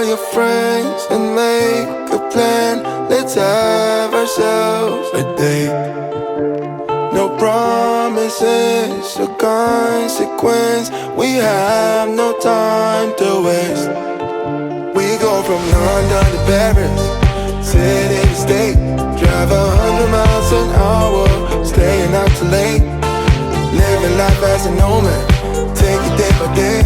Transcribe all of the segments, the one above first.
your friends and make a plan. Let's have ourselves a date. No promises or consequence. We have no time to waste. We go from London to Paris, city to state. Drive 100 miles an hour, staying out too late. Living life as a nomad, take it day by day.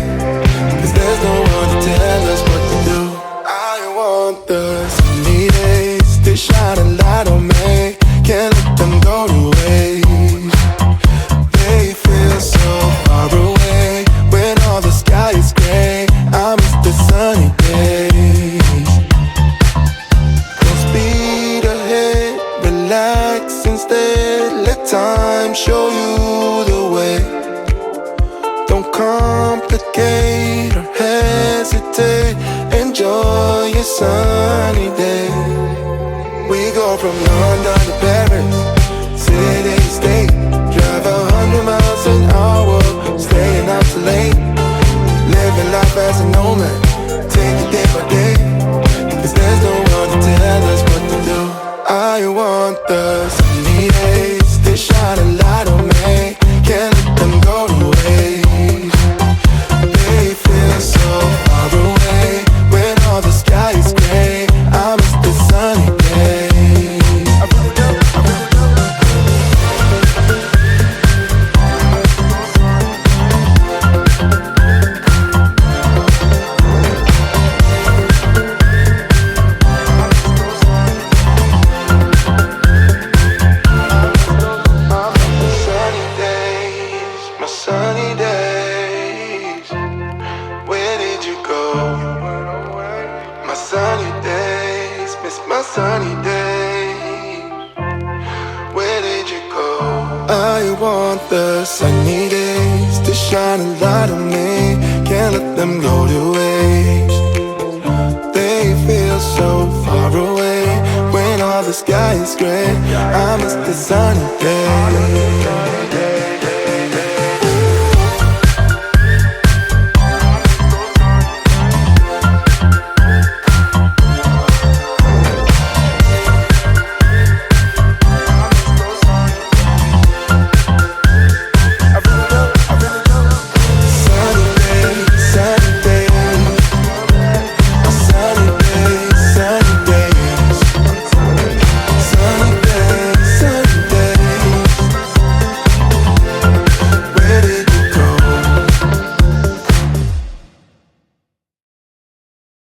Cause there's no one to tell us what to do. I want the sunny days to shine a light on me. Can't let them go to waste. They feel so far away when all the sky is gray. I miss the sunny days. Don't speed ahead, relax instead. Let time show you the way. Don't complicate or hesitate. Enjoy your sunny day. We go from London to Paris, city to state. Drive 100 miles an hour, staying out too late. Living life as a nomad, take it day by day. Cause there's no one to tell us what to do. I want the sunny days to shine a light on me. Can't let them go to waste. They feel so far away when all the sky is gray. I miss the sunny days. Sunny days, where did you go? I want the sunny days to shine a light on me. Can't let them go to waste. They feel so far away when all the sky is gray. I miss the sunny days.